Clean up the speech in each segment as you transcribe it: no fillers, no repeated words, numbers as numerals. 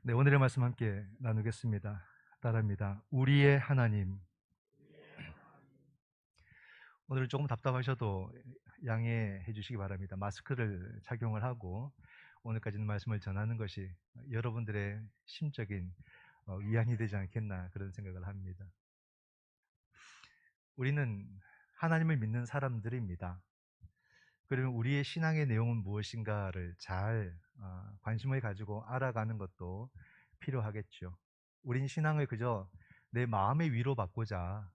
네, 오늘의 말씀 함께 나누겠습니다. 따라합니다. 우리의 하나님. 오늘 조금 답답하셔도 양해해 주시기 바랍니다. 마스크를 착용을 하고 오늘까지는 말씀을 전하는 것이 여러분들의 심적인 위안이 되지 않겠나 그런 생각을 합니다. 우리는 하나님을 믿는 사람들입니다. 그러면 우리의 신앙의 내용은 무엇인가를 잘 관심을 가지고 알아가는 것도 필요하겠죠. 우린 신앙을 그저 내 마음의 위로받고자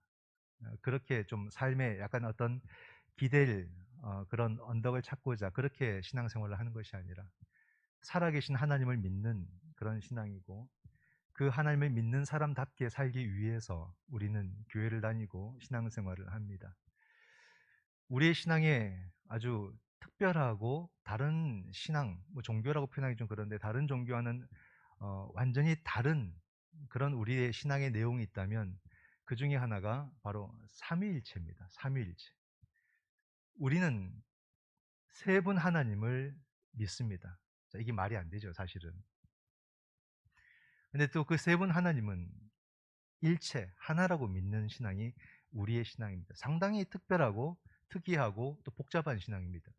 그렇게 좀 삶에 약간 어떤 기댈 그런 언덕을 찾고자 그렇게 신앙생활을 하는 것이 아니라 살아계신 하나님을 믿는 그런 신앙이고, 그 하나님을 믿는 사람답게 살기 위해서 우리는 교회를 다니고 신앙생활을 합니다. 우리의 신앙에 아주 특별하고 다른 신앙, 뭐 종교라고 표현하기 좀 그런데 다른 종교와는 완전히 다른 그런 우리의 신앙의 내용이 있다면 그 중에 하나가 바로 삼위일체입니다. 삼위일체. 우리는 세 분 하나님을 믿습니다. 자, 이게 말이 안 되죠, 사실은. 근데 또 그 세 분 하나님은 일체, 하나라고 믿는 신앙이 우리의 신앙입니다. 상당히 특별하고 특이하고 또 복잡한 신앙입니다.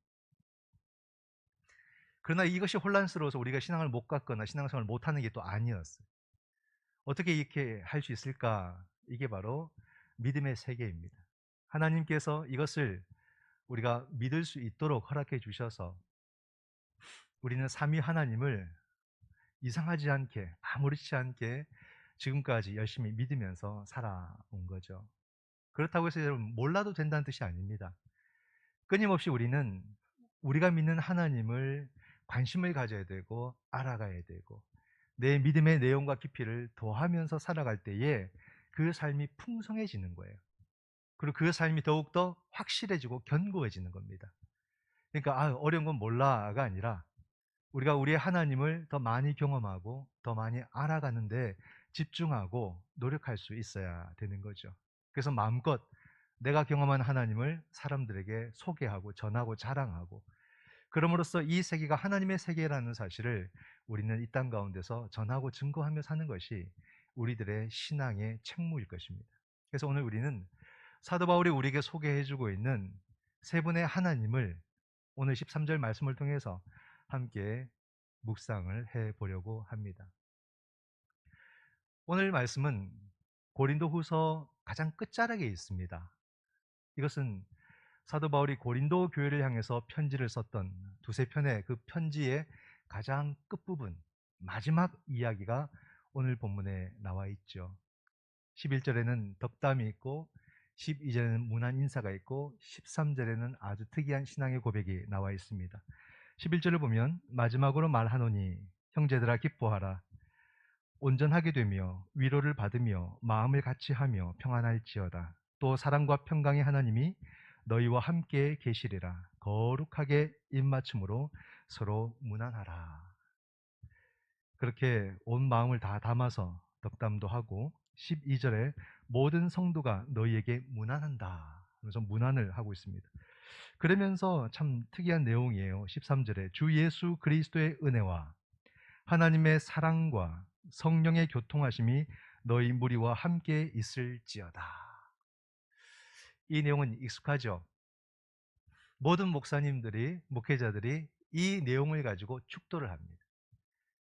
그러나 이것이 혼란스러워서 우리가 신앙을 못 갖거나 신앙생활을 못하는 게 또 아니었어요. 어떻게 이렇게 할 수 있을까? 이게 바로 믿음의 세계입니다. 하나님께서 이것을 우리가 믿을 수 있도록 허락해 주셔서 우리는 삼위 하나님을 이상하지 않게, 아무렇지 않게 지금까지 열심히 믿으면서 살아온 거죠. 그렇다고 해서 여러분 몰라도 된다는 뜻이 아닙니다. 끊임없이 우리는 우리가 믿는 하나님을 관심을 가져야 되고 알아가야 되고 내 믿음의 내용과 깊이를 더하면서 살아갈 때에 그 삶이 풍성해지는 거예요. 그리고 그 삶이 더욱더 확실해지고 견고해지는 겁니다. 그러니까 어려운 건 몰라가 아니라 우리가 우리의 하나님을 더 많이 경험하고 더 많이 알아가는데 집중하고 노력할 수 있어야 되는 거죠. 그래서 마음껏 내가 경험한 하나님을 사람들에게 소개하고 전하고 자랑하고, 그럼으로써 이 세계가 하나님의 세계라는 사실을 우리는 이 땅 가운데서 전하고 증거하며 사는 것이 우리들의 신앙의 책무일 것입니다. 그래서 오늘 우리는 사도 바울이 우리에게 소개해주고 있는 세 분의 하나님을 오늘 13절 말씀을 통해서 함께 묵상을 해보려고 합니다. 오늘 말씀은 고린도후서 가장 끝자락에 있습니다. 이것은 사도 바울이 고린도 교회를 향해서 편지를 썼던 두세 편의 그 편지의 가장 끝부분, 마지막 이야기가 오늘 본문에 나와 있죠. 11절에는 덕담이 있고 12절에는 문안 인사가 있고 13절에는 아주 특이한 신앙의 고백이 나와 있습니다. 11절을 보면 마지막으로 말하노니 형제들아 기뻐하라. 온전하게 되며 위로를 받으며 마음을 같이하며 평안할지어다. 또 사랑과 평강의 하나님이 너희와 함께 계시리라. 거룩하게 입맞춤으로 서로 문안하라. 그렇게 온 마음을 다 담아서 덕담도 하고 12절에 모든 성도가 너희에게 문안한다. 그래서 문안을 하고 있습니다. 그러면서 참 특이한 내용이에요. 13절에 주 예수 그리스도의 은혜와 하나님의 사랑과 성령의 교통하심이 너희 무리와 함께 있을지어다. 이 내용은 익숙하죠. 모든 목사님들이, 목회자들이 이 내용을 가지고 축도를 합니다.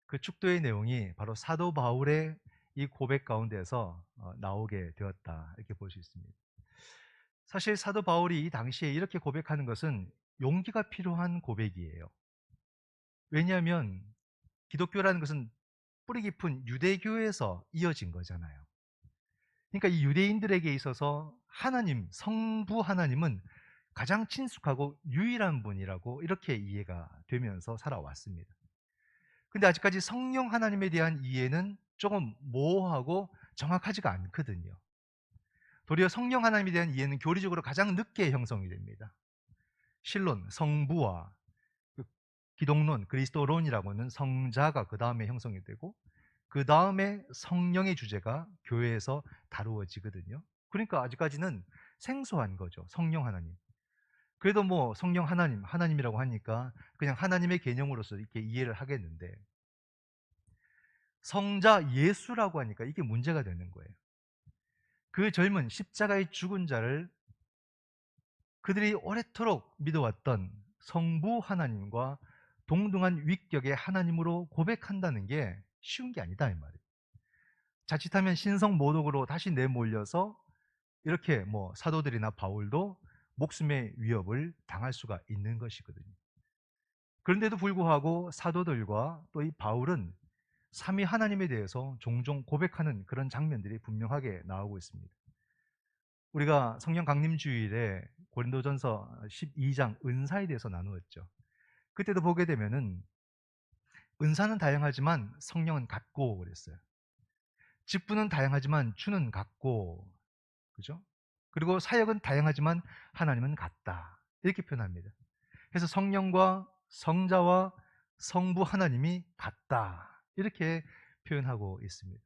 그 축도의 내용이 바로 사도 바울의 이 고백 가운데서 나오게 되었다, 이렇게 볼 수 있습니다. 사실 사도 바울이 이 당시에 이렇게 고백하는 것은 용기가 필요한 고백이에요. 왜냐하면 기독교라는 것은 뿌리 깊은 유대교에서 이어진 거잖아요. 그러니까 이 유대인들에게 있어서 하나님, 성부 하나님은 가장 친숙하고 유일한 분이라고 이렇게 이해가 되면서 살아왔습니다. 근데 아직까지 성령 하나님에 대한 이해는 조금 모호하고 정확하지가 않거든요. 도리어 성령 하나님에 대한 이해는 교리적으로 가장 늦게 형성이 됩니다. 신론, 성부와 그 기독론, 그리스도론이라고는 성자가 그 다음에 형성이 되고 그 다음에 성령의 주제가 교회에서 다루어지거든요. 그러니까 아직까지는 생소한 거죠. 성령 하나님. 그래도 뭐 성령 하나님, 하나님이라고 하니까 그냥 하나님의 개념으로서 이렇게 이해를 하겠는데, 성자 예수라고 하니까 이게 문제가 되는 거예요. 그 젊은 십자가의 죽은 자를 그들이 오래도록 믿어왔던 성부 하나님과 동등한 위격의 하나님으로 고백한다는 게 쉬운 게 아니다 이 말이에요. 자칫하면 신성 모독으로 다시 내몰려서 이렇게 뭐 사도들이나 바울도 목숨의 위협을 당할 수가 있는 것이거든요. 그런데도 불구하고 사도들과 또 이 바울은 삼위 하나님에 대해서 종종 고백하는 그런 장면들이 분명하게 나오고 있습니다. 우리가 성령 강림 주일에 고린도전서 12장 은사에 대해서 나누었죠. 그때도 보게 되면은 은사는 다양하지만 성령은 같고 그랬어요. 직분은 다양하지만 주는 같고, 그죠? 그리고 사역은 다양하지만 하나님은 같다. 이렇게 표현합니다. 그래서 성령과 성자와 성부 하나님이 같다. 이렇게 표현하고 있습니다.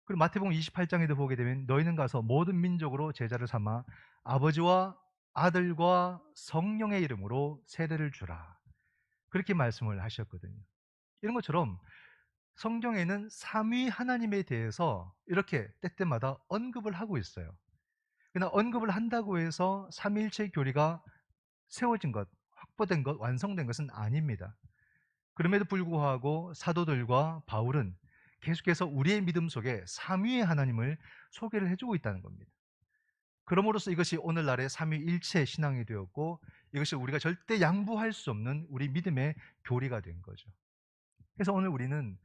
그리고 마태복음 28장에도 보게 되면 너희는 가서 모든 민족으로 제자를 삼아 아버지와 아들과 성령의 이름으로 세례를 주라. 그렇게 말씀을 하셨거든요. 이런 것처럼 성경에는 삼위 하나님에 대해서 이렇게 때때마다 언급을 하고 있어요. 그러나 언급을 한다고 해서 삼위일체 교리가 세워진 것, 확보된 것, 완성된 것은 아닙니다. 그럼에도 불구하고 사도들과 바울은 계속해서 우리의 믿음 속에 삼위의 하나님을 소개를 해주고 있다는 겁니다. 그럼으로써 이것이 오늘날의 삼위일체 신앙이 되었고 이것이 우리가 절대 양보할 수 없는 우리 믿음의 교리가 된 거죠. 그래서 오늘 우리는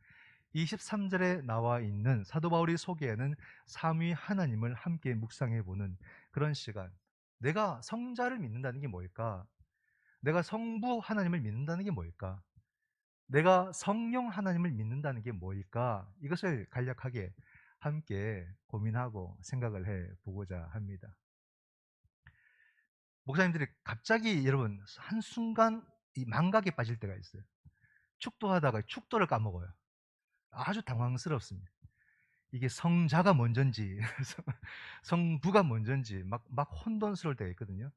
23절에 나와 있는 사도 바울이 소개하는 삼위 하나님을 함께 묵상해 보는 그런 시간. 내가 성자를 믿는다는 게 뭘까? 내가 성부 하나님을 믿는다는 게 뭘까? 내가 성령 하나님을 믿는다는 게 뭘까? 이것을 간략하게 함께 고민하고 생각을 해 보고자 합니다. 목사님들이 갑자기 여러분 한순간 이 망각에 빠질 때가 있어요. 축도하다가 축도를 까먹어요. 아주 당황스럽습니다. 이게 성자가 먼저인지 성부가 먼저인지 막 혼돈스러울 때가 있거든요.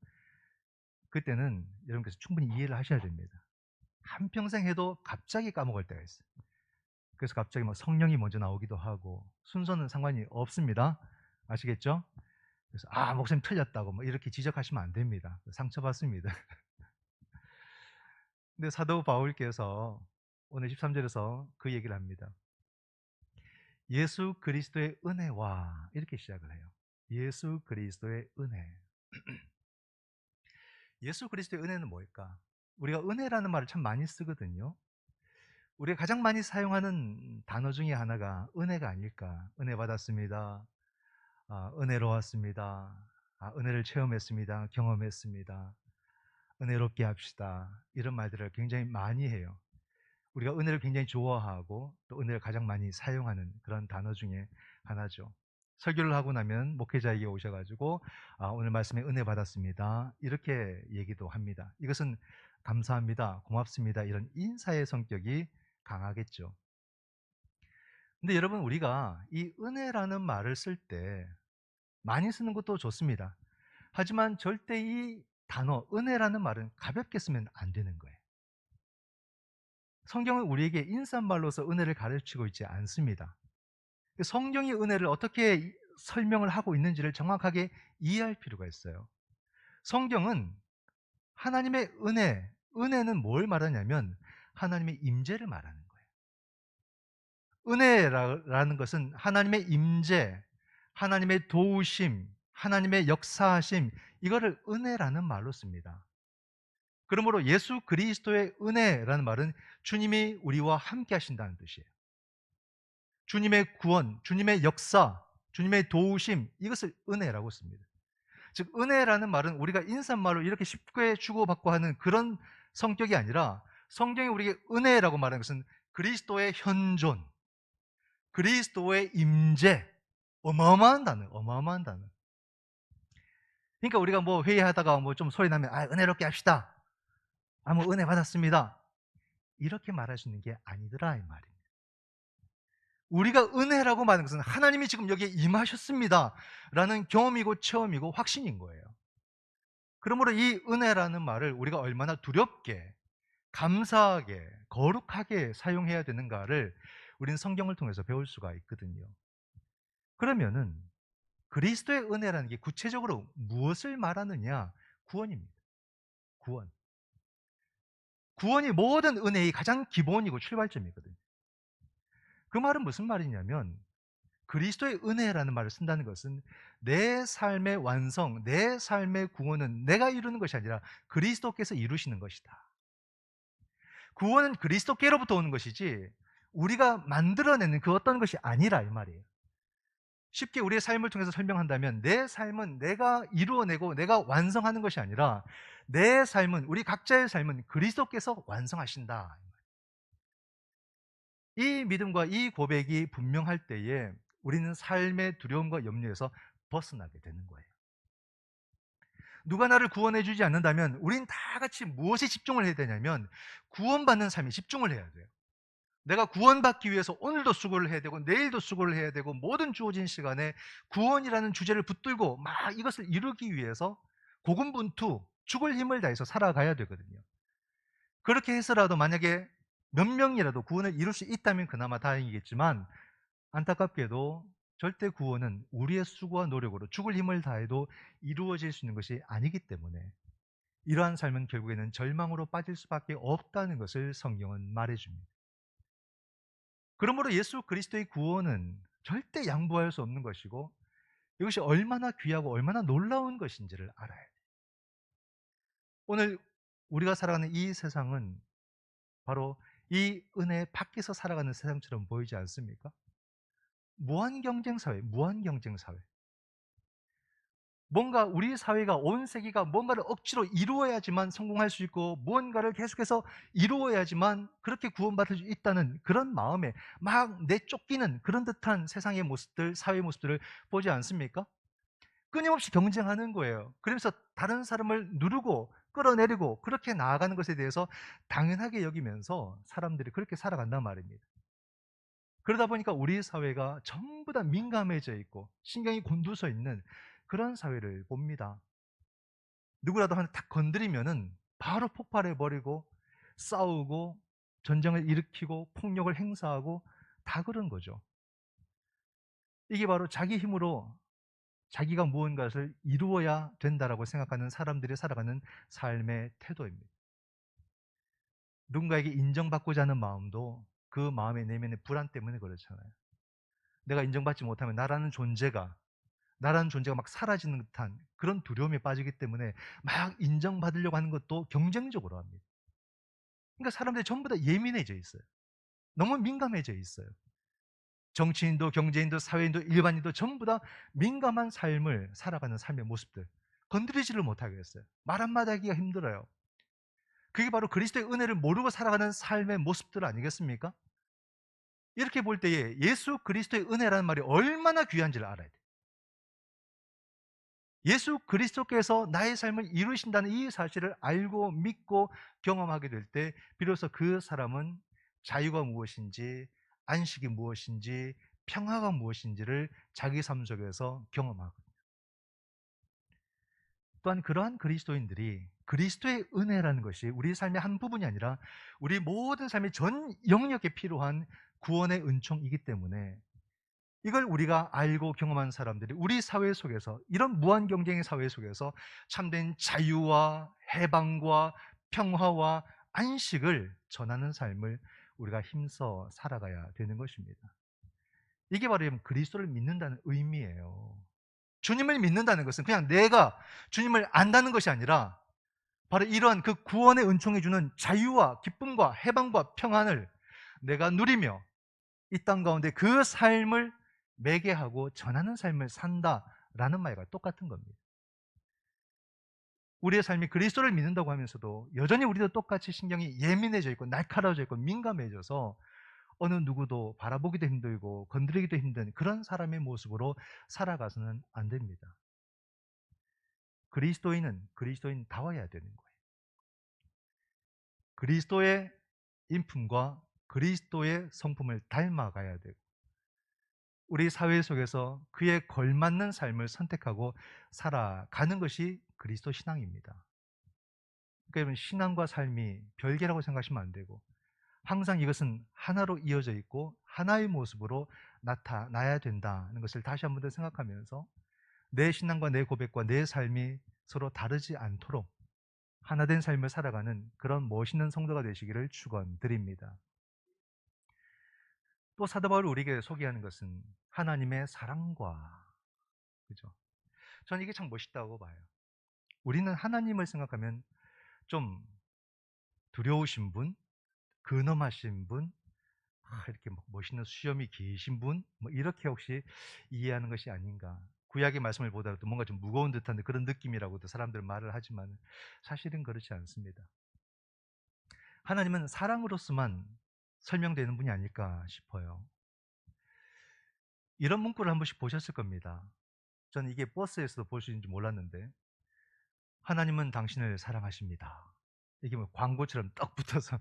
그때는 여러분께서 충분히 이해를 하셔야 됩니다. 한평생 해도 갑자기 까먹을 때가 있어요. 그래서 갑자기 막 성령이 먼저 나오기도 하고 순서는 상관이 없습니다. 아시겠죠? 그래서 목사님 틀렸다고 뭐 이렇게 지적하시면 안 됩니다. 상처받습니다. 근데 사도 바울께서 오늘 13절에서 그 얘기를 합니다. 예수 그리스도의 은혜와 이렇게 시작을 해요. 예수 그리스도의 은혜. 예수 그리스도의 은혜는 뭘까? 우리가 은혜라는 말을 참 많이 쓰거든요. 우리가 가장 많이 사용하는 단어 중에 하나가 은혜가 아닐까? 은혜 받았습니다. 은혜로웠습니다. 은혜를 체험했습니다. 경험했습니다. 은혜롭게 합시다. 이런 말들을 굉장히 많이 해요. 우리가 은혜를 굉장히 좋아하고 또 은혜를 가장 많이 사용하는 그런 단어 중에 하나죠. 설교를 하고 나면 목회자에게 오셔가지고 오늘 말씀에 은혜 받았습니다. 이렇게 얘기도 합니다. 이것은 감사합니다. 고맙습니다. 이런 인사의 성격이 강하겠죠. 근데 여러분 우리가 이 은혜라는 말을 쓸 때 많이 쓰는 것도 좋습니다. 하지만 절대 이 단어 은혜라는 말은 가볍게 쓰면 안 되는 거예요. 성경은 우리에게 인사말로서 은혜를 가르치고 있지 않습니다. 성경이 은혜를 어떻게 설명을 하고 있는지를 정확하게 이해할 필요가 있어요. 성경은 하나님의 은혜는 뭘 말하냐면 하나님의 임재를 말하는 거예요. 은혜라는 것은 하나님의 임재, 하나님의 도우심, 하나님의 역사하심, 이거를 은혜라는 말로 씁니다. 그러므로 예수 그리스도의 은혜라는 말은 주님이 우리와 함께 하신다는 뜻이에요. 주님의 구원, 주님의 역사, 주님의 도우심, 이것을 은혜라고 씁니다. 즉 은혜라는 말은 우리가 인사말로 이렇게 쉽게 주고받고 하는 그런 성격이 아니라 성경이 우리에게 은혜라고 말하는 것은 그리스도의 현존, 그리스도의 임재, 어마어마한 단어, 어마어마한 단어. 그러니까 우리가 뭐 회의하다가 뭐 좀 소리 나면 은혜롭게 합시다. 뭐 은혜 받았습니다. 이렇게 말할 수 있는 게 아니더라 이 말입니다. 우리가 은혜라고 말하는 것은 하나님이 지금 여기에 임하셨습니다 라는 경험이고 체험이고 확신인 거예요. 그러므로 이 은혜라는 말을 우리가 얼마나 두렵게 감사하게 거룩하게 사용해야 되는가를 우리는 성경을 통해서 배울 수가 있거든요. 그러면은 그리스도의 은혜라는 게 구체적으로 무엇을 말하느냐? 구원입니다. 구원. 구원이 모든 은혜의 가장 기본이고 출발점이거든요. 그 말은 무슨 말이냐면 그리스도의 은혜라는 말을 쓴다는 것은 내 삶의 완성, 내 삶의 구원은 내가 이루는 것이 아니라 그리스도께서 이루시는 것이다. 구원은 그리스도께로부터 오는 것이지 우리가 만들어내는 그 어떤 것이 아니라 이 말이에요. 쉽게 우리의 삶을 통해서 설명한다면 내 삶은 내가 이루어내고 내가 완성하는 것이 아니라 내 삶은, 우리 각자의 삶은 그리스도께서 완성하신다. 이 믿음과 이 고백이 분명할 때에 우리는 삶의 두려움과 염려에서 벗어나게 되는 거예요. 누가 나를 구원해 주지 않는다면 우린 다 같이 무엇에 집중을 해야 되냐면 구원받는 삶에 집중을 해야 돼요. 내가 구원받기 위해서 오늘도 수고를 해야 되고 내일도 수고를 해야 되고 모든 주어진 시간에 구원이라는 주제를 붙들고 막 이것을 이루기 위해서 고군분투 죽을 힘을 다해서 살아가야 되거든요. 그렇게 해서라도 만약에 몇 명이라도 구원을 이룰 수 있다면 그나마 다행이겠지만 안타깝게도 절대 구원은 우리의 수고와 노력으로 죽을 힘을 다해도 이루어질 수 있는 것이 아니기 때문에 이러한 삶은 결국에는 절망으로 빠질 수밖에 없다는 것을 성경은 말해줍니다. 그러므로 예수 그리스도의 구원은 절대 양보할 수 없는 것이고 이것이 얼마나 귀하고 얼마나 놀라운 것인지를 알아야 돼요. 오늘 우리가 살아가는 이 세상은 바로 이 은혜 밖에서 살아가는 세상처럼 보이지 않습니까? 무한 경쟁 사회, 무한 경쟁 사회. 뭔가 우리 사회가, 온 세계가 뭔가를 억지로 이루어야지만 성공할 수 있고 무언가를 계속해서 이루어야지만 그렇게 구원받을 수 있다는 그런 마음에 막 내쫓기는 그런 듯한 세상의 모습들, 사회의 모습들을 보지 않습니까? 끊임없이 경쟁하는 거예요. 그러면서 다른 사람을 누르고 끌어내리고 그렇게 나아가는 것에 대해서 당연하게 여기면서 사람들이 그렇게 살아간단 말입니다. 그러다 보니까 우리 사회가 전부 다 민감해져 있고 신경이 곤두서 있는 그런 사회를 봅니다. 누구라도 하나 딱 건드리면은 바로 폭발해 버리고 싸우고 전쟁을 일으키고 폭력을 행사하고 다 그런 거죠. 이게 바로 자기 힘으로 자기가 무언가를 이루어야 된다라고 생각하는 사람들이 살아가는 삶의 태도입니다. 누군가에게 인정받고자 하는 마음도 그 마음의 내면의 불안 때문에 그렇잖아요. 내가 인정받지 못하면 나라는 존재가 막 사라지는 듯한 그런 두려움에 빠지기 때문에 막 인정받으려고 하는 것도 경쟁적으로 합니다. 그러니까 사람들이 전부 다 예민해져 있어요. 너무 민감해져 있어요. 정치인도 경제인도 사회인도 일반인도 전부 다 민감한 삶을 살아가는 삶의 모습들, 건드리지를 못하겠어요. 말 한마디 하기가 힘들어요. 그게 바로 그리스도의 은혜를 모르고 살아가는 삶의 모습들 아니겠습니까? 이렇게 볼 때에 예수 그리스도의 은혜라는 말이 얼마나 귀한지를 알아야 돼요. 예수 그리스도께서 나의 삶을 이루신다는 이 사실을 알고 믿고 경험하게 될 때 비로소 그 사람은 자유가 무엇인지, 안식이 무엇인지, 평화가 무엇인지를 자기 삶 속에서 경험하고, 또한 그러한 그리스도인들이 그리스도의 은혜라는 것이 우리 삶의 한 부분이 아니라 우리 모든 삶의 전 영역에 필요한 구원의 은총이기 때문에 이걸 우리가 알고 경험한 사람들이 우리 사회 속에서, 이런 무한 경쟁의 사회 속에서 참된 자유와 해방과 평화와 안식을 전하는 삶을 우리가 힘써 살아가야 되는 것입니다. 이게 바로 그리스도를 믿는다는 의미예요. 주님을 믿는다는 것은 그냥 내가 주님을 안다는 것이 아니라 바로 이러한 그 구원의 은총이 주는 자유와 기쁨과 해방과 평안을 내가 누리며 이 땅 가운데 그 삶을 매개하고 전하는 삶을 산다라는 말과 똑같은 겁니다. 우리의 삶이 그리스도를 믿는다고 하면서도 여전히 우리도 똑같이 신경이 예민해져 있고 날카로워져 있고 민감해져서 어느 누구도 바라보기도 힘들고 건드리기도 힘든 그런 사람의 모습으로 살아가서는 안 됩니다. 그리스도인은 그리스도인다워야 되는 거예요. 그리스도의 인품과 그리스도의 성품을 닮아가야 되고 우리 사회 속에서 그에 걸맞는 삶을 선택하고 살아가는 것이 그리스도 신앙입니다. 그러니까 여러분 신앙과 삶이 별개라고 생각하시면 안 되고 항상 이것은 하나로 이어져 있고 하나의 모습으로 나타나야 된다는 것을 다시 한 번 더 생각하면서 내 신앙과 내 고백과 내 삶이 서로 다르지 않도록 하나된 삶을 살아가는 그런 멋있는 성도가 되시기를 축원드립니다. 또 사도 바울이 우리에게 소개하는 것은 하나님의 사랑과, 그죠? 저는 이게 참 멋있다고 봐요. 우리는 하나님을 생각하면 좀 두려우신 분, 근엄하신 분, 이렇게 막 멋있는 수염이 기신 분, 뭐 이렇게 혹시 이해하는 것이 아닌가. 구약의 말씀을 보더라도 뭔가 좀 무거운 듯한 그런 느낌이라고도 사람들 말을 하지만 사실은 그렇지 않습니다. 하나님은 사랑으로서만 설명되는 분이 아닐까 싶어요. 이런 문구를 한 번씩 보셨을 겁니다. 저는 이게 버스에서도 볼 수 있는지 몰랐는데, 하나님은 당신을 사랑하십니다. 이게 뭐 광고처럼 딱 붙어서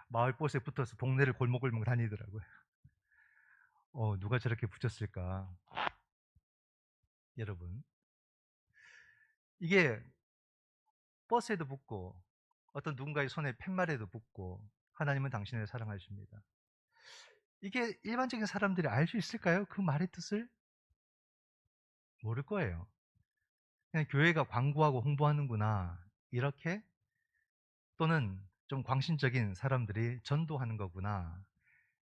마을 버스에 붙어서 동네를 골목골목 다니더라고요. 누가 저렇게 붙였을까? 여러분, 이게 버스에도 붙고 어떤 누군가의 손에 팻말에도 붙고 하나님은 당신을 사랑하십니다. 이게 일반적인 사람들이 알 수 있을까요? 그 말의 뜻을? 모를 거예요. 그냥 교회가 광고하고 홍보하는구나, 이렇게, 또는 좀 광신적인 사람들이 전도하는 거구나,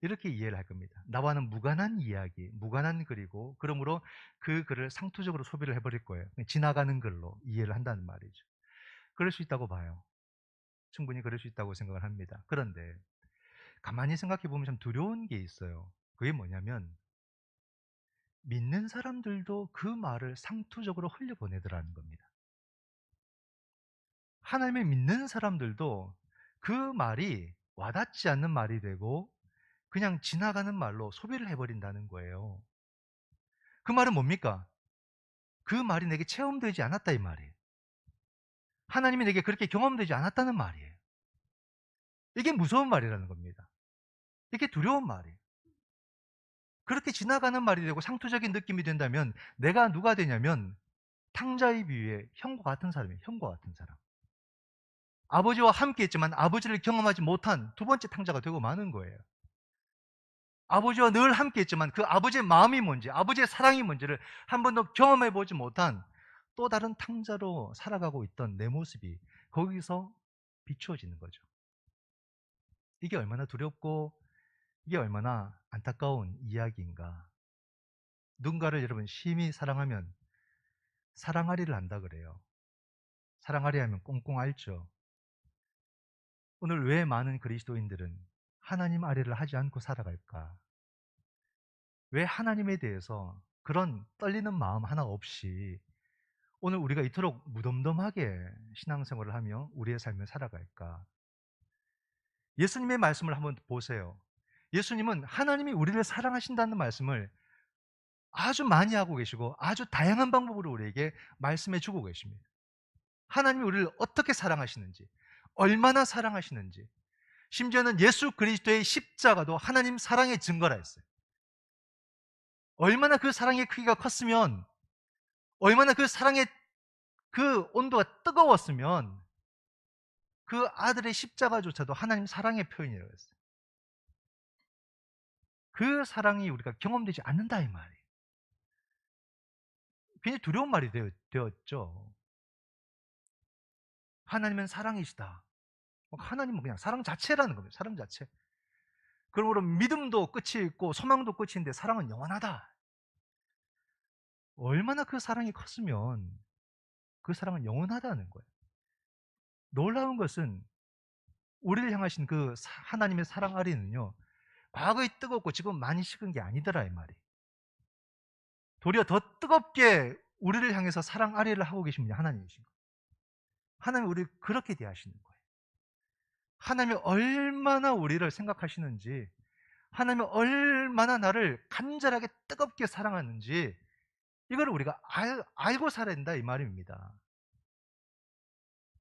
이렇게 이해를 할 겁니다. 나와는 무관한 이야기, 무관한 글이고, 그러므로 그 글을 상투적으로 소비를 해버릴 거예요. 지나가는 글로 이해를 한다는 말이죠. 그럴 수 있다고 봐요. 충분히 그럴 수 있다고 생각을 합니다. 그런데 가만히 생각해 보면 참 두려운 게 있어요. 그게 뭐냐면, 믿는 사람들도 그 말을 상투적으로 흘려보내더라는 겁니다. 하나님을 믿는 사람들도 그 말이 와닿지 않는 말이 되고 그냥 지나가는 말로 소비를 해버린다는 거예요. 그 말은 뭡니까? 그 말이 내게 체험되지 않았다, 이 말이에요. 하나님이 내게 그렇게 경험되지 않았다는 말이에요. 이게 무서운 말이라는 겁니다. 이게 두려운 말이에요. 그렇게 지나가는 말이 되고 상투적인 느낌이 된다면 내가 누가 되냐면, 탕자의 비유에 형과 같은 사람이에요. 형과 같은 사람. 아버지와 함께 했지만 아버지를 경험하지 못한 두 번째 탕자가 되고 마는 거예요. 아버지와 늘 함께 했지만 그 아버지의 마음이 뭔지, 아버지의 사랑이 뭔지를 한 번도 경험해 보지 못한 또 다른 탕자로 살아가고 있던 내 모습이 거기서 비추어지는 거죠. 이게 얼마나 두렵고 이게 얼마나 안타까운 이야기인가. 누군가를 여러분 심히 사랑하면 사랑하리를 한다 그래요. 사랑하리 하면 꽁꽁 앓죠. 오늘 왜 많은 그리스도인들은 하나님 아래를 하지 않고 살아갈까? 왜 하나님에 대해서 그런 떨리는 마음 하나 없이 오늘 우리가 이토록 무덤덤하게 신앙생활을 하며 우리의 삶을 살아갈까? 예수님의 말씀을 한번 보세요. 예수님은 하나님이 우리를 사랑하신다는 말씀을 아주 많이 하고 계시고 아주 다양한 방법으로 우리에게 말씀해 주고 계십니다. 하나님이 우리를 어떻게 사랑하시는지, 얼마나 사랑하시는지, 심지어는 예수 그리스도의 십자가도 하나님 사랑의 증거라 했어요. 얼마나 그 사랑의 크기가 컸으면, 얼마나 그 사랑의 그 온도가 뜨거웠으면 그 아들의 십자가조차도 하나님 사랑의 표현이라고 했어요. 그 사랑이 우리가 경험되지 않는다, 이 말이에요. 굉장히 두려운 말이 되었죠. 하나님은 사랑이시다. 하나님은 그냥 사랑 자체라는 겁니다. 사랑 자체. 그러므로 믿음도 끝이 있고 소망도 끝이 있는데 사랑은 영원하다. 얼마나 그 사랑이 컸으면 그 사랑은 영원하다는 거예요. 놀라운 것은 우리를 향하신 그 하나님의 사랑 아래는요, 과거에 뜨겁고 지금 많이 식은 게 아니더라, 이 말이. 도리어 더 뜨겁게 우리를 향해서 사랑 아래를 하고 계십니다. 하나님이신 거예요. 하나님 우리를 그렇게 대하시는 거예요. 하나님이 얼마나 우리를 생각하시는지, 하나님이 얼마나 나를 간절하게 뜨겁게 사랑하는지, 이걸 우리가 알고 살아야 된다, 이 말입니다.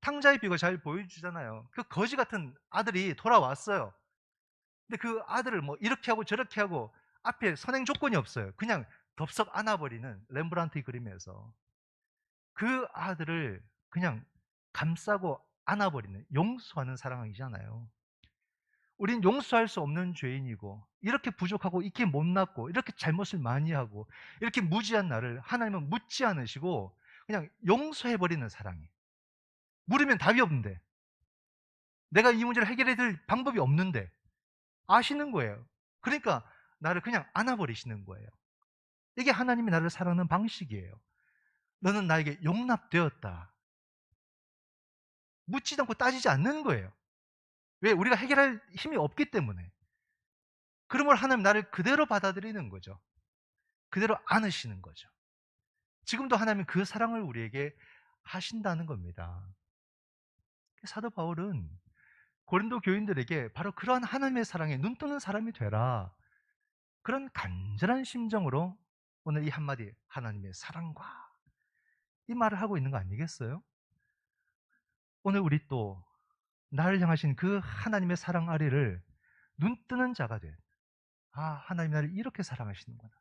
탕자의 비유가 잘 보여주잖아요. 그 거지 같은 아들이 돌아왔어요. 근데 그 아들을 뭐 이렇게 하고 저렇게 하고 앞에 선행 조건이 없어요. 그냥 덥석 안아버리는, 렘브란트의 그림에서 그 아들을 그냥 감싸고 안아버리는, 용서하는 사랑이잖아요. 우린 용서할 수 없는 죄인이고 이렇게 부족하고 이렇게 못났고 이렇게 잘못을 많이 하고 이렇게 무지한 나를 하나님은 묻지 않으시고 그냥 용서해 버리는 사랑이에요. 물으면 답이 없는데, 내가 이 문제를 해결해 드릴 방법이 없는데 아시는 거예요. 그러니까 나를 그냥 안아 버리시는 거예요. 이게 하나님이 나를 사랑하는 방식이에요. 너는 나에게 용납되었다. 묻지도 않고 따지지 않는 거예요. 왜? 우리가 해결할 힘이 없기 때문에. 그러므로 하나님 나를 그대로 받아들이는 거죠. 그대로 안으시는 거죠. 지금도 하나님은 그 사랑을 우리에게 하신다는 겁니다. 사도 바울은 고린도 교인들에게 바로 그러한 하나님의 사랑에 눈뜨는 사람이 되라, 그런 간절한 심정으로 오늘 이 한마디 하나님의 사랑과 이 말을 하고 있는 거 아니겠어요? 오늘 우리 또 나를 향하신 그 하나님의 사랑 아래를 눈뜨는 자가 돼. 아, 하나님이 나를 이렇게 사랑하시는구나.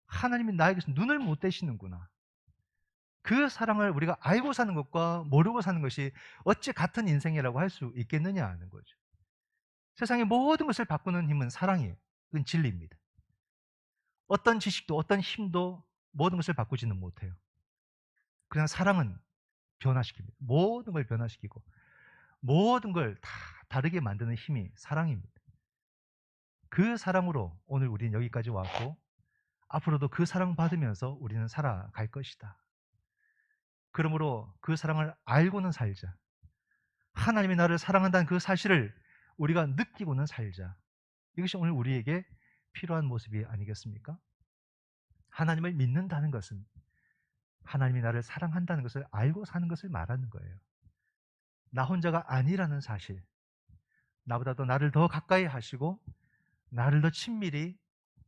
하나님이 나에게서 눈을 못 떼시는구나. 그 사랑을 우리가 알고 사는 것과 모르고 사는 것이 어찌 같은 인생이라고 할 수 있겠느냐 하는 거죠. 세상의 모든 것을 바꾸는 힘은 사랑이에요. 그건 진리입니다. 어떤 지식도 어떤 힘도 모든 것을 바꾸지는 못해요. 그냥 사랑은 변화시킵니다. 모든 걸 변화시키고 모든 걸 다 다르게 만드는 힘이 사랑입니다. 그 사랑으로 오늘 우리는 여기까지 왔고 앞으로도 그 사랑 받으면서 우리는 살아갈 것이다. 그러므로 그 사랑을 알고는 살자. 하나님이 나를 사랑한다는 그 사실을 우리가 느끼고는 살자. 이것이 오늘 우리에게 필요한 모습이 아니겠습니까? 하나님을 믿는다는 것은 하나님이 나를 사랑한다는 것을 알고 사는 것을 말하는 거예요. 나 혼자가 아니라는 사실, 나보다도 나를 더 가까이 하시고 나를 더 친밀히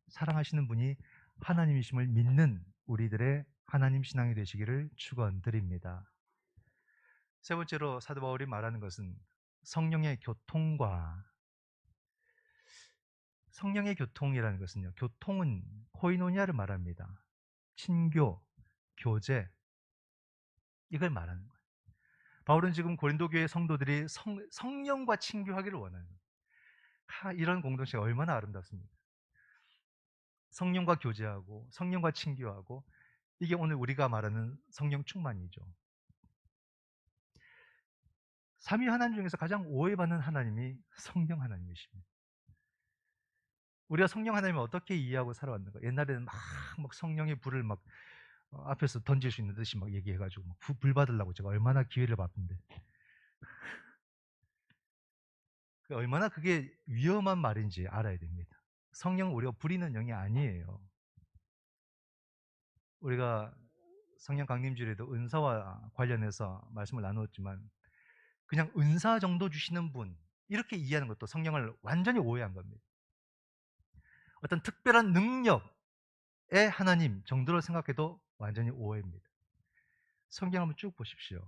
사랑하시는 분이 하나님이심을 믿는 우리들의 하나님 신앙이 되시기를 축원드립니다. 세 번째로 사도 바울이 말하는 것은 성령의 교통과, 성령의 교통이라는 것은요, 교통은 코이노니아를 말합니다. 친교, 교제, 이걸 말하는 거예요. 바울은 지금 고린도 교회 성도들이 성령과 친교하기를 원하는 거예요. 이런 공동체가 얼마나 아름답습니까? 성령과 교제하고 성령과 친교하고, 이게 오늘 우리가 말하는 성령 충만이죠. 삼위 하나님 중에서 가장 오해받는 하나님이 성령 하나님이십니다. 우리가 성령 하나님을 어떻게 이해하고 살아왔는가? 옛날에는 막 성령의 불을 막 앞에서 던질 수 있는 듯이 막 얘기해가지고 막 불 받으려고 제가 얼마나 기회를 바쁜데, 얼마나 그게 위험한 말인지 알아야 됩니다. 성령은 우리가 부리는 영이 아니에요. 우리가 성령 강림주일에도 은사와 관련해서 말씀을 나누었지만 그냥 은사 정도 주시는 분, 이렇게 이해하는 것도 성령을 완전히 오해한 겁니다. 어떤 특별한 능력의 하나님 정도로 생각해도 완전히 오해입니다. 성경 한번 쭉 보십시오.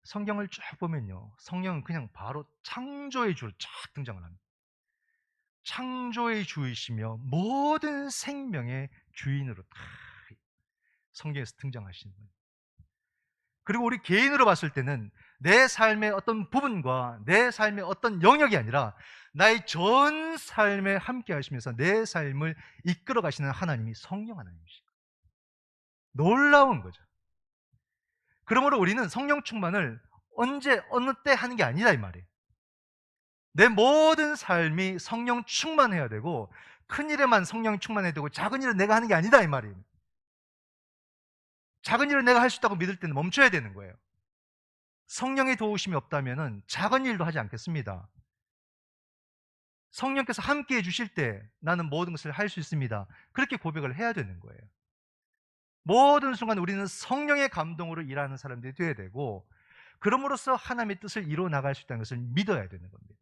성경을 쭉 보면요, 성령은 그냥 바로 창조의 주로 쫙 등장을 합니다. 창조의 주이시며 모든 생명의 주인으로 다 성경에서 등장하시는 거예요. 그리고 우리 개인으로 봤을 때는 내 삶의 어떤 부분과 내 삶의 어떤 영역이 아니라 나의 전 삶에 함께 하시면서 내 삶을 이끌어 가시는 하나님이 성령 하나님이시고, 놀라운 거죠. 그러므로 우리는 성령 충만을 언제 어느 때 하는 게 아니다 이 말이에요. 내 모든 삶이 성령 충만해야 되고 큰 일에만 성령 충만해야 되고 작은 일은 내가 하는 게 아니다 이 말이에요. 작은 일을 내가 할 수 있다고 믿을 때는 멈춰야 되는 거예요. 성령의 도우심이 없다면 작은 일도 하지 않겠습니다. 성령께서 함께해 주실 때 나는 모든 것을 할 수 있습니다. 그렇게 고백을 해야 되는 거예요. 모든 순간 우리는 성령의 감동으로 일하는 사람들이 되어야 되고, 그럼으로써 하나님의 뜻을 이루어 나갈 수 있다는 것을 믿어야 되는 겁니다.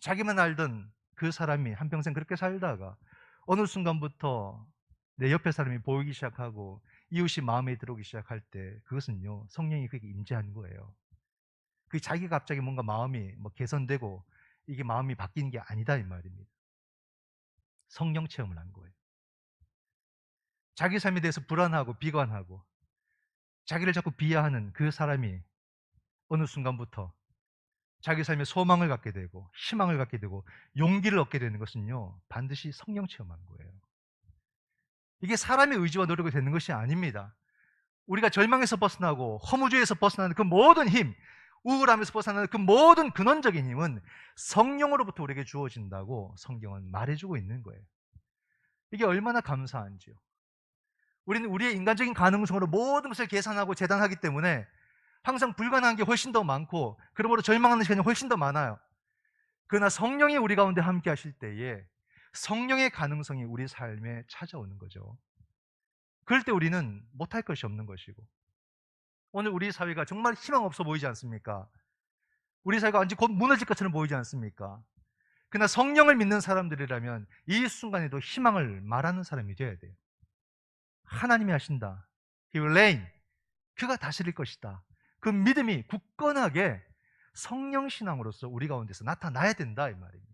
자기만 알던 그 사람이 한평생 그렇게 살다가 어느 순간부터 내 옆에 사람이 보이기 시작하고 이웃이 마음에 들어오기 시작할 때, 그것은요, 성령이 그게 임재한 거예요. 그 자기가 갑자기 뭔가 마음이 뭐 개선되고 이게 마음이 바뀌는 게 아니다 이 말입니다. 성령 체험을 한 거예요. 자기 삶에 대해서 불안하고 비관하고 자기를 자꾸 비하하는 그 사람이 어느 순간부터 자기 삶에 소망을 갖게 되고 희망을 갖게 되고 용기를 얻게 되는 것은요, 반드시 성령 체험한 거예요. 이게 사람의 의지와 노력이 되는 것이 아닙니다. 우리가 절망에서 벗어나고 허무주의에서 벗어나는 그 모든 힘, 우울함에서 벗어나는 그 모든 근원적인 힘은 성령으로부터 우리에게 주어진다고 성경은 말해주고 있는 거예요. 이게 얼마나 감사한지요. 우리는 우리의 인간적인 가능성으로 모든 것을 계산하고 재단하기 때문에 항상 불가능한 게 훨씬 더 많고, 그러므로 절망하는 시간이 훨씬 더 많아요. 그러나 성령이 우리 가운데 함께 하실 때에 성령의 가능성이 우리 삶에 찾아오는 거죠. 그럴 때 우리는 못할 것이 없는 것이고, 오늘 우리 사회가 정말 희망 없어 보이지 않습니까? 우리 사회가 완전 곧 무너질 것처럼 보이지 않습니까? 그러나 성령을 믿는 사람들이라면 이 순간에도 희망을 말하는 사람이 되어야 돼요. 하나님이 하신다. He will reign. 그가 다스릴 것이다. 그 믿음이 굳건하게 성령 신앙으로서 우리 가운데서 나타나야 된다, 이 말입니다.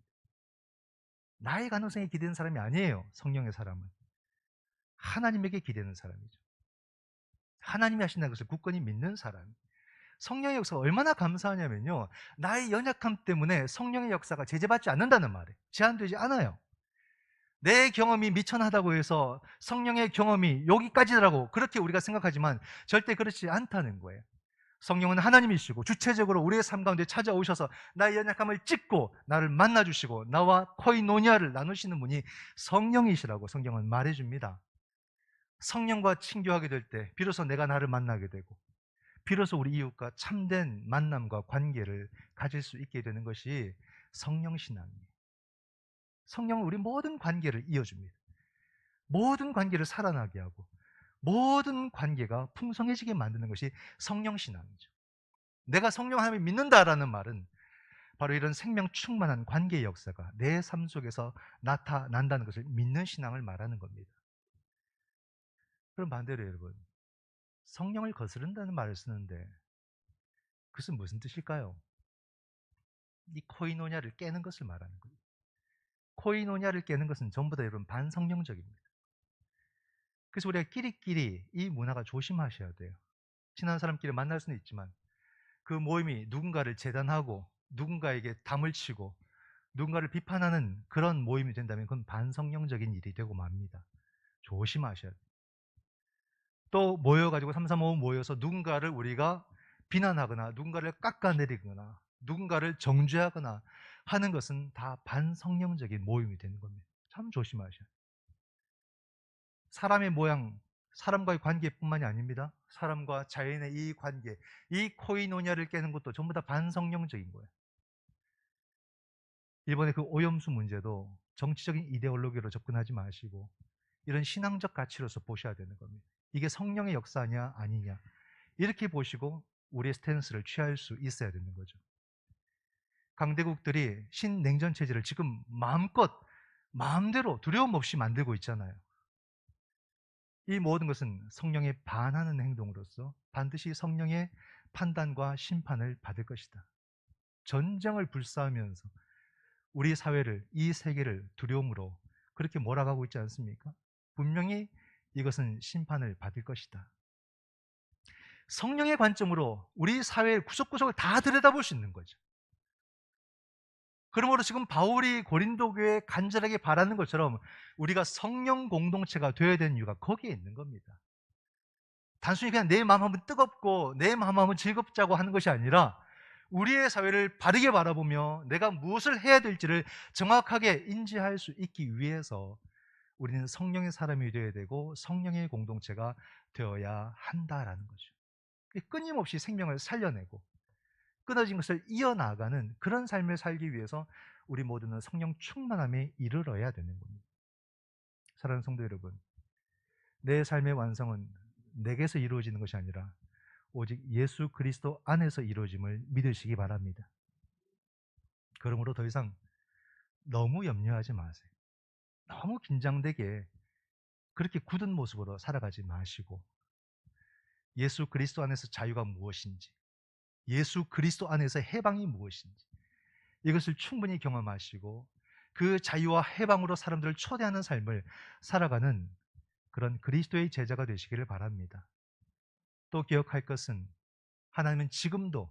나의 가능성에 기대는 사람이 아니에요. 성령의 사람은 하나님에게 기대는 사람이죠. 하나님이 하신다는 것을 굳건히 믿는 사람. 성령의 역사가 얼마나 감사하냐면요, 나의 연약함 때문에 성령의 역사가 제재받지 않는다는 말이에요. 제한되지 않아요. 내 경험이 미천하다고 해서 성령의 경험이 여기까지라고 그렇게 우리가 생각하지만 절대 그렇지 않다는 거예요. 성령은 하나님이시고 주체적으로 우리의 삶 가운데 찾아오셔서 나의 연약함을 찢고 나를 만나주시고 나와 코이노니아를 나누시는 분이 성령이시라고 성경은 말해줍니다. 성령과 친교하게 될 때 비로소 내가 나를 만나게 되고, 비로소 우리 이웃과 참된 만남과 관계를 가질 수 있게 되는 것이 성령신앙이에요. 성령은 우리 모든 관계를 이어줍니다. 모든 관계를 살아나게 하고 모든 관계가 풍성해지게 만드는 것이 성령신앙이죠. 내가 성령 하나님을 믿는다라는 말은 바로 이런 생명 충만한 관계의 역사가 내 삶 속에서 나타난다는 것을 믿는 신앙을 말하는 겁니다. 그럼 반대로 여러분, 성령을 거스른다는 말을 쓰는데 그것은 무슨 뜻일까요? 이 코이노냐를 깨는 것을 말하는 거예요. 코이노냐를 깨는 것은 전부 다 여러분 반성령적입니다. 그래서 우리가 끼리끼리 이 문화가 조심하셔야 돼요. 친한 사람끼리 만날 수는 있지만 그 모임이 누군가를 재단하고 누군가에게 담을 치고 누군가를 비판하는 그런 모임이 된다면 그건 반성령적인 일이 되고 맙니다. 조심하셔야 돼요. 또 모여가지고 3, 4, 5 모여서 누군가를 우리가 비난하거나 누군가를 깎아내리거나 누군가를 정죄하거나 하는 것은 다 반성령적인 모임이 되는 겁니다. 참 조심하셔야 돼요. 사람의 모양, 사람과의 관계뿐만이 아닙니다. 사람과 자연의 이 관계, 이 코이노니아를 깨는 것도 전부 다 반성령적인 거예요. 이번에 그 오염수 문제도 정치적인 이데올로기로 접근하지 마시고 이런 신앙적 가치로서 보셔야 되는 겁니다. 이게 성령의 역사냐 아니냐 이렇게 보시고 우리의 스탠스를 취할 수 있어야 되는 거죠. 강대국들이 신냉전 체제를 지금 마음대로 두려움 없이 만들고 있잖아요. 이 모든 것은 성령에 반하는 행동으로서 반드시 성령의 판단과 심판을 받을 것이다. 전쟁을 불사하면서 우리 사회를, 이 세계를 두려움으로 그렇게 몰아가고 있지 않습니까? 분명히 이것은 심판을 받을 것이다. 성령의 관점으로 우리 사회의 구석구석을 다 들여다볼 수 있는 거죠. 그러므로 지금 바울이 고린도 교회에 간절하게 바라는 것처럼 우리가 성령 공동체가 되어야 되는 이유가 거기에 있는 겁니다. 단순히 그냥 내 마음 한번 뜨겁고 내 마음 한번 즐겁자고 하는 것이 아니라 우리의 사회를 바르게 바라보며 내가 무엇을 해야 될지를 정확하게 인지할 수 있기 위해서 우리는 성령의 사람이 되어야 되고 성령의 공동체가 되어야 한다라는 거죠. 끊임없이 생명을 살려내고 끊어진 것을 이어나가는 그런 삶을 살기 위해서 우리 모두는 성령 충만함에 이르러야 되는 겁니다. 사랑하는 성도 여러분, 내 삶의 완성은 내게서 이루어지는 것이 아니라 오직 예수 그리스도 안에서 이루어짐을 믿으시기 바랍니다. 그러므로 더 이상 너무 염려하지 마세요. 너무 긴장되게 그렇게 굳은 모습으로 살아가지 마시고 예수 그리스도 안에서 자유가 무엇인지, 예수 그리스도 안에서 해방이 무엇인지 이것을 충분히 경험하시고 그 자유와 해방으로 사람들을 초대하는 삶을 살아가는 그런 그리스도의 제자가 되시기를 바랍니다. 또 기억할 것은 하나님은 지금도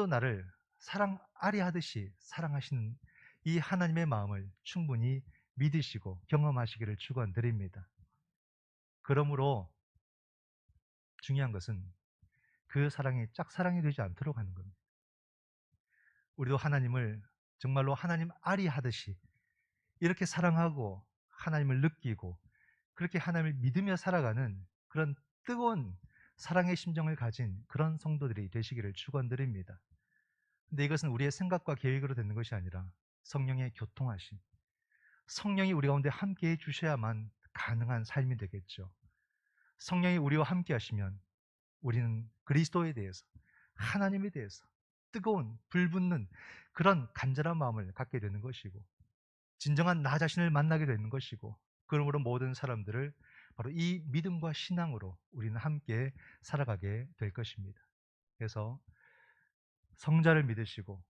나를 사랑 아리하듯이 사랑하시는 이 하나님의 마음을 충분히 믿으시고 경험하시기를 축원드립니다. 그러므로 중요한 것은 그 사랑이 짝사랑이 되지 않도록 하는 겁니다. 우리도 하나님을 정말로 하나님 아리하듯이 이렇게 사랑하고 하나님을 느끼고 그렇게 하나님을 믿으며 살아가는 그런 뜨거운 사랑의 심정을 가진 그런 성도들이 되시기를 축원드립니다. 근데 이것은 우리의 생각과 계획으로 되는 것이 아니라 성령의 교통하심, 성령이 우리 가운데 함께해 주셔야만 가능한 삶이 되겠죠. 성령이 우리와 함께 하시면 우리는 그리스도에 대해서, 하나님에 대해서 뜨거운 불붙는 그런 간절한 마음을 갖게 되는 것이고, 진정한 나 자신을 만나게 되는 것이고, 그러므로 모든 사람들을 바로 이 믿음과 신앙으로 우리는 함께 살아가게 될 것입니다. 그래서 성자를 믿으시고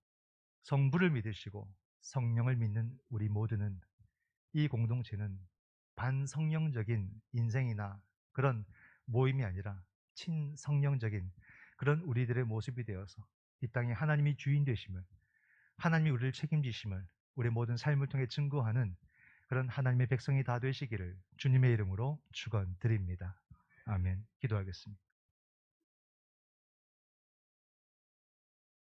성부를 믿으시고 성령을 믿는 우리 모두는, 이 공동체는 반성령적인 인생이나 그런 모임이 아니라 친성령적인 그런 우리들의 모습이 되어서 이 땅에 하나님이 주인 되심을, 하나님이 우리를 책임지심을 우리 모든 삶을 통해 증거하는 그런 하나님의 백성이 다 되시기를 주님의 이름으로 축원드립니다. 아멘. 기도하겠습니다.